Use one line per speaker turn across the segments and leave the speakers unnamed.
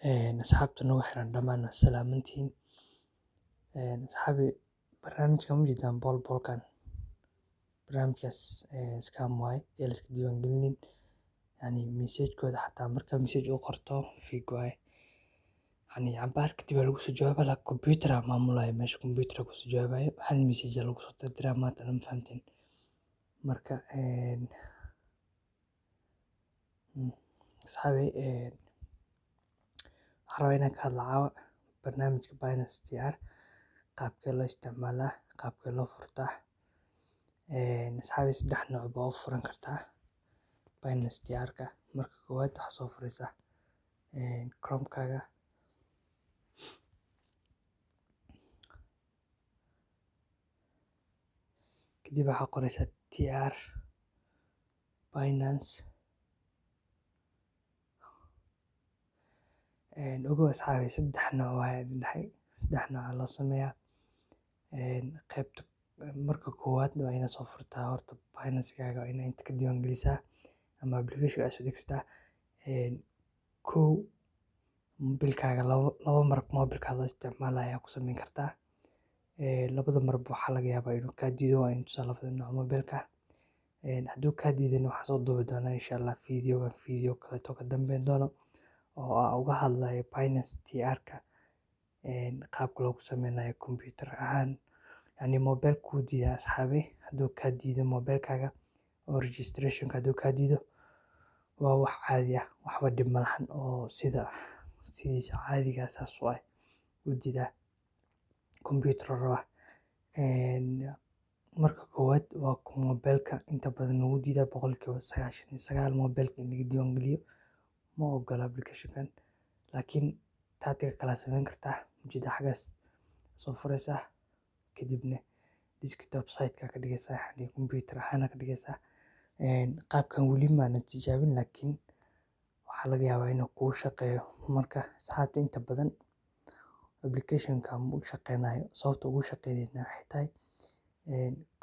Asxaabta nagu xiran dhammaan waa salaamantihiin. Asxaabi barnaamijkan ma jirtaan bolkan barnaamijkaas scam waaye ee la iska diiwaangelinin. Message kooda xataa markaa message u qorto fake waaye. Cabaar kadib waa lagu soo jawaabaa laakiin computer aa maamulaayo meesha computer aa kusoo jawaabayo hal message aa lagu soo dirdiraa maanta dhan ma fahanteen. Marka asxaabi waxaan rabaa inaan ka hadlo caawa barnaamijka Binance TR qaabkee loo isticmaalaa, qaabkee loo furtaa. Asxaabi 3 nooc baa u furan kartaa Binance TR-ka. Marka koowaad waxaad soo furaysaa Chrome-kaaga. Kadib waxaad qoraysaa TR Binance. Ogow asxaabi 3 nooc waaye idin dhahay 3 nooc aa loo sameeyaa. Qaybta marka koowaad waa inaad soo furtaa horta Binance-kaaga waa inaad inta ka diiwaangelisaa ama application aad soo degsataa. Kow mobilkaaga laba mar mobilkaaga loo isticmaalayo ayaa ku samayn kartaa. Labada marba waxaa laga yaabaa inuu kaa diido waa in tusaale labada nooc mobilka. Hadduu kaa diidana waxaan soo duubi doonaa inshallah video kaleeto ka dambeyn doono oo aan uga hadlayo Binance TR-ka qaabka loogu sameynayo computer ahaan. Mobilka wuu diidaa asxaabi hadduu kaa diido mobilkaaga oo registration-ka hadduu kaa diido waa wax caadi ah waxba dhib malahan oo sidiisa caadiga ah saas waaye wuu diidaa computer uu rabaa. Marka koowaad waa mobilka inta badan wuu diidaa 99% mobilka in laga diiwaangeliyo ma oggola application-kan. Laakiin tactic kale aad samayn kartaa ujeedada xagaas soo furaysaa kadibna desktop site-ka ka dhigaysaa computer ahaan ka dhigaysaa. Qaabkan weli ma aanan tijaabin laakiin waxaa laga yaabaa inuu kuu shaqeeyo. Marka asxaabta inta badan application-kan ma u shaqeynayo sababta ugu shaqeynayna waxay tahay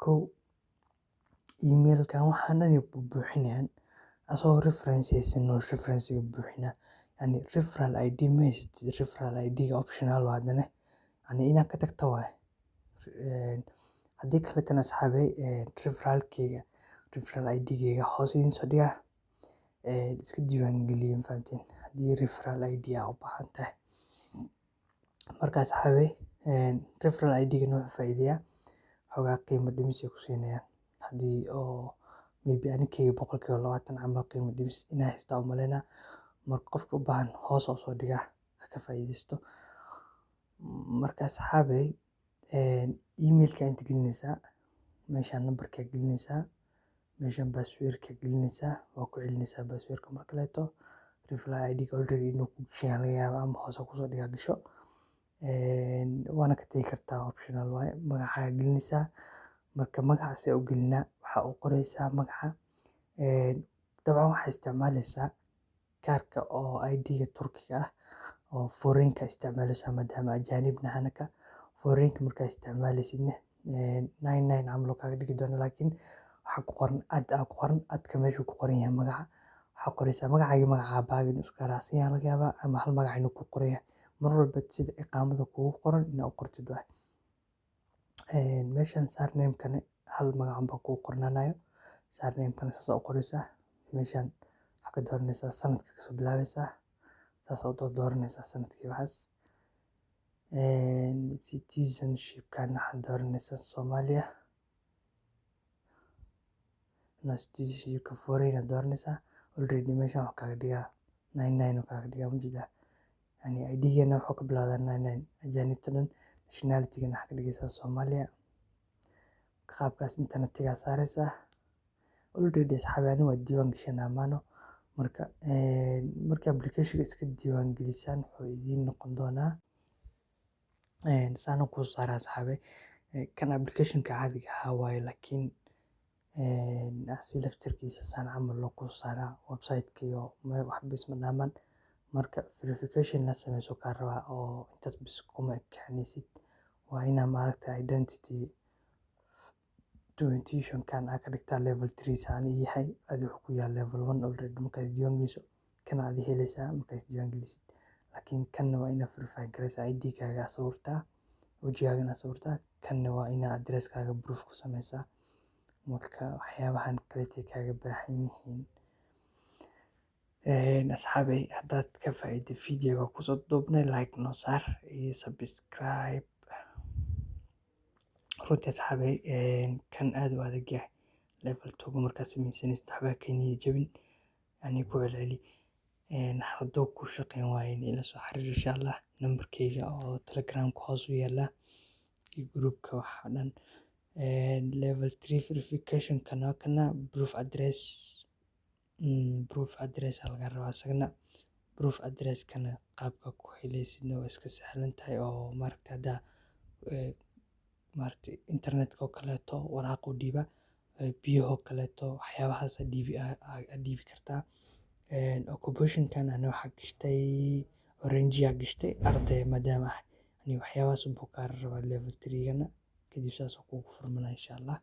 kow email-kan waxaan dhan buuxinayaan asagoo reference haysan oo reference-ga buuxinaa. Referral ID ma haysatid referral ID-ga optional waa haddana inaad ka tagto waaye. Haddii kale tan asxaabi referral ID-gayga hoos idiin soo dhigaa iska diiwaangeliya ma fahanteen haddii referral ID aa u baahan tahay. Marka asxaabi referral ID-ga wuxuu faa'iideyaa xogaa qiimo dhimis ay ku siinayaan haddii oo maybe anikeyga 20% camal qiimo dhimis inaa haystaa u malaynaa. Marka qofka u baahan hoos u soo dhigaa ha ka faa'iideysto. Marka asxaabi email-ka inta gelinaysaa meeshaan number-ka gelinaysaa meeshaan password-ka gelinaysaa waa ku celinaysaa password-ka mar kaleeto. Referral ID-ga already inuu ku gashan laga yaabaa ama hoos ku soo dhigaa gasho. Waana ka tagi kartaa optional waaye magacaaga gelinaysaa. Marka magaca si u gelinaa waxaa u qoraysaa magaca. Dabcan waxaa isticmaalaysaa kaarka oo ID-ga Turkiga ah oo foreign-ka isticmaalaysaa maadaama ajaanib nahay anaka. Foreign-ka markaa isticmaalaysidna 99 camal oo kaaga dhigi doona laakiin waxaa ku qoran ad-ka meeshuu ku qoran yahay magaca. Waxaa qoraysaa magacaaga iyo magaca aabbahaga inuu iska raacsan yahay laga yaabaa ama hal magac inuu ku qoran yahay. Mar walba sida iqaamada kuugu qoran inaad u qortid waaye. Meeshaan surname-kana hal magac baa kugu qornaanayo. Surname-kana saas u qoraysaa. Meeshaan waxaa ka dooranaysaa sanadka ka soo bilaabaysaa. Saas u dooranaysaa sanadkii waxaas. Citizenship-kana waxaad dooranaysaa Soomaaliya. Citizenship-ka foreign aad dooranaysaa. Already meeshaan waxaa kaaga dhigaa 99 oo kaaga dhigaa ujeedaa. ID-geena wuxuu ka bilaabdaa 99 ajaanibta dhan. Nationality-gana waxaa ka dhigaysaa Soomaaliya. Qaabkaas internet-ga saaraysaa. Already asxaabi aniga waa diiwaan gashanaa maano. Marka application-ka iska diiwaangelisaan wuxuu idiin noqon doonaa saan kuu saaraa asxaabi. Kan application-ka caadiga ah waaye laakiin si laftirkiisa saan camal loo kuu saaraa website-ka iyo waxba isma dhaamaan. Marka verification la sameeyo kaa rabaa oo intaas bis kuma ekaanaysid. Waa inaa maaragtay identity authentication-kan aad ka dhigtaa level 3 saan yahay adiga wuxuu ku yaal level 1 already markaad diiwaangeliso kana aad helaysaa markaad diiwaangelisid. laakiin kanna waa inaad verify garaysaa ID-gaaga aad sawirtaa, wajigaagana aad sawirtaa, kanna waa inaad address-kaaga proof ku sameysaa. Marka waxyaabahan kaleetay kaaga baahan yihiin. Asxaabey, haddaad ka faa'iiday video-ga kusoo duubnay, like noo saar iyo subscribe. Runtii asxaabey, kan aad u adag yahay level 2 markaad sameysanaysid waxba ka niyad jabin, aniga ku celceli. Hadduu ku shaqeyn waayo ila soo xiriir insha Allah. Nambarkayga oo Telegram-ka hoos u yaala iyo group-ka waxa dhan. Level 3 verification-kana kana proof address ayaa laga rabaa isagana. Proof address-kana qaabka ku helaysidna waa iska sahlan tahay oo hadda internet-ka oo kaleeto waraaq u dhiiba, biyahoo kaleeto waxyaabahaas aad dhiibi kartaa. Occupation-kan ani waxaa gashtay orange aa gashtay arday maadaama ahay. Ani waxyaabahaas buu kaa rabaa level 3-gana kadib saas oo kugu furmanaa insha Allah.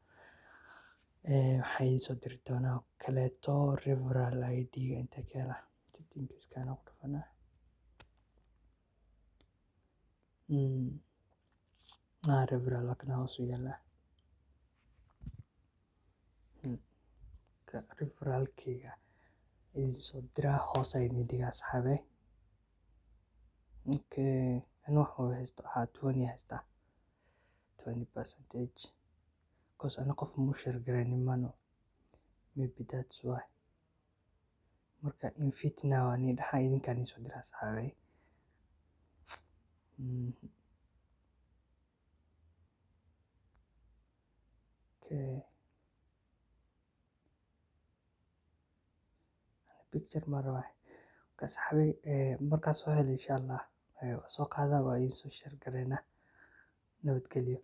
Waxaan idiin soo diri doonaa kaleeto referral ID-ga inta ka hela setting-kiisana ku dhufanaa. Referral waa kana hoos u yaala. Referral-kayga idiin soo diraa hoos ayaan idin dhigaa asxaabey. Ani wax ma haysto 20 haystaa 20% because ani qof ma u share gareynin mano, maybe that's why. Marka invite now aan idin dhahaa idinkaan idin soo diraa asxaabey. Picture ma rabaa. Marka asxaabey, markaan soo helo insha Allah soo qaada waa idin soo share gareynaa. Nabadgelyo.